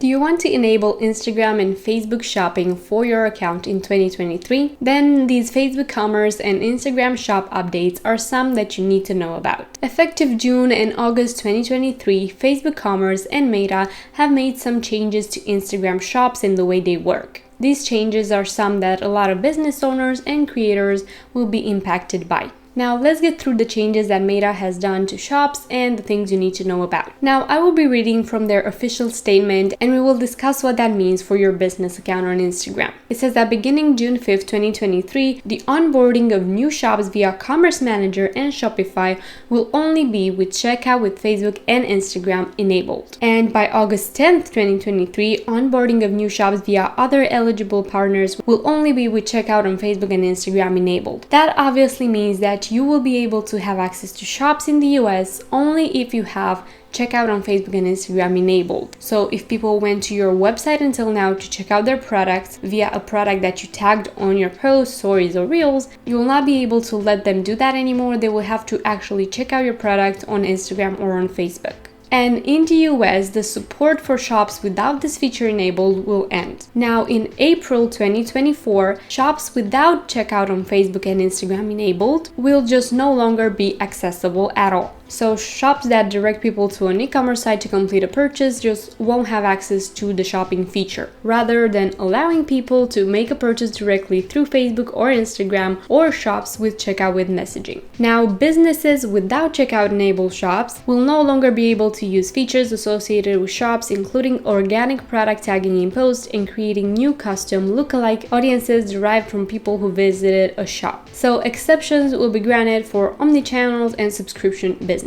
Do you want to enable Instagram and Facebook shopping for your account in 2023? Then these Facebook Commerce and Instagram Shop updates are some that you need to know about. Effective June and August 2023, Facebook Commerce and Meta have made some changes to Instagram Shops in the way they work. These changes are some that a lot of business owners and creators will be impacted by. Now let's get through the changes that Meta has done to shops and the things you need to know about. Now I will be reading from their official statement and we will discuss what that means for your business account on Instagram. It says that beginning June 5th, 2023, the onboarding of new shops via Commerce Manager and Shopify will only be with checkout with Facebook and Instagram enabled. And by August 10th, 2023, onboarding of new shops via other eligible partners will only be with checkout on Facebook and Instagram enabled. That obviously means that you will be able to have access to shops in the US only if you have checkout on Facebook and Instagram enabled. So if people went to your website until now to check out their products via a product that you tagged on your posts, stories, or reels, you will not be able to let them do that anymore. They will have to actually check out your product on Instagram or on Facebook. And in the US, the support for shops without this feature enabled will end. Now, in April 2024, shops without checkout on Facebook and Instagram enabled will just no longer be accessible at all. So shops that direct people to an e-commerce site to complete a purchase just won't have access to the shopping feature, rather than allowing people to make a purchase directly through Facebook or Instagram or shops with checkout with messaging. Now, businesses without checkout enabled shops will no longer be able to use features associated with shops, including organic product tagging in posts and creating new custom lookalike audiences derived from people who visited a shop. So exceptions will be granted for omnichannels and subscription businesses.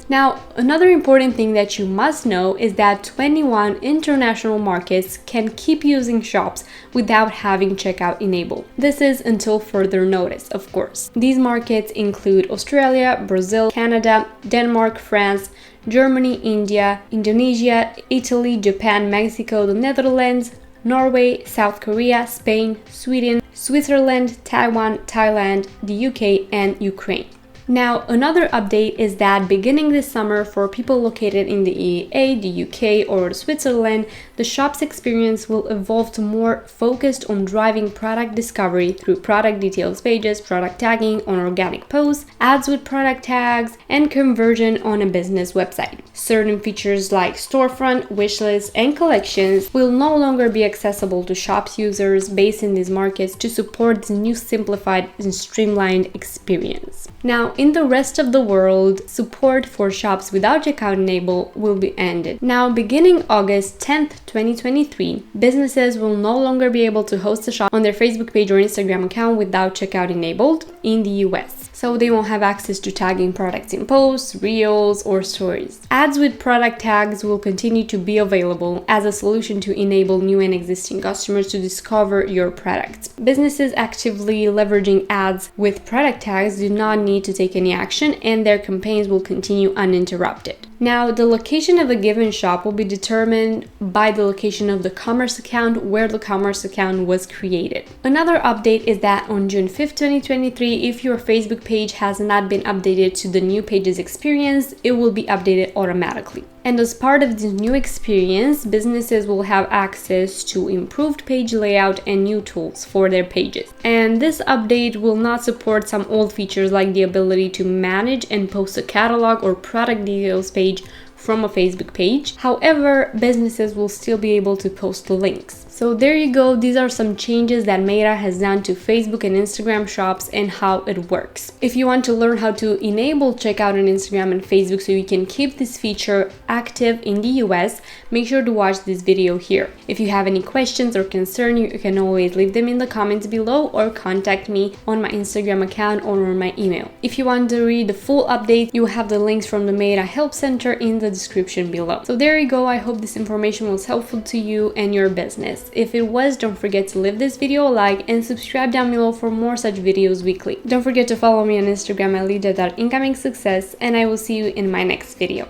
Now, another important thing that you must know is that 21 international markets can keep using shops without having checkout enabled. This is until further notice, of course. These markets include Australia, Brazil, Canada, Denmark, France, Germany, India, Indonesia, Italy, Japan, Mexico, the Netherlands, Norway, South Korea, Spain, Sweden, Switzerland, Taiwan, Thailand, the UK, and Ukraine. Now, another update is that beginning this summer, for people located in the EEA, the UK, or Switzerland, the shop's experience will evolve to more focused on driving product discovery through product details pages, product tagging on organic posts, ads with product tags, and conversion on a business website. Certain features like storefront, wishlists, and collections will no longer be accessible to shops users based in these markets to support the new simplified and streamlined experience. Now, in the rest of the world, support for shops without checkout enabled will be ended. Now, beginning August 10th, 2023, businesses will no longer be able to host a shop on their Facebook page or Instagram account without checkout enabled in the US. So they won't have access to tagging products in posts, reels, or stories. Ads with product tags will continue to be available as a solution to enable new and existing customers to discover your products. Businesses actively leveraging ads with product tags do not need to take any action, and their campaigns will continue uninterrupted. Now, the location of a given shop will be determined by the location of the commerce account where the commerce account was created. Another update is that on June 5th, 2023, if your Facebook page has not been updated to the new pages experience, it will be updated automatically. And as part of this new experience, businesses will have access to improved page layout and new tools for their pages. And this update will not support some old features like the ability to manage and post a catalog or product details page from a Facebook page. However, businesses will still be able to post links. So there you go, these are some changes that Meta has done to Facebook and Instagram shops and how it works. If you want to learn how to enable checkout on Instagram and Facebook so you can keep this feature active in the US, make sure to watch this video here. If you have any questions or concern, you can always leave them in the comments below or contact me on my Instagram account or on my email. If you want to read the full update, you will have the links from the Meta Help Center in the description below. So there you go, I hope this information was helpful to you and your business. If it was, don't forget to leave this video a like and subscribe down below for more such videos weekly. Don't forget to follow me on Instagram at Lydia.incomingsuccess, and I will see you in my next video.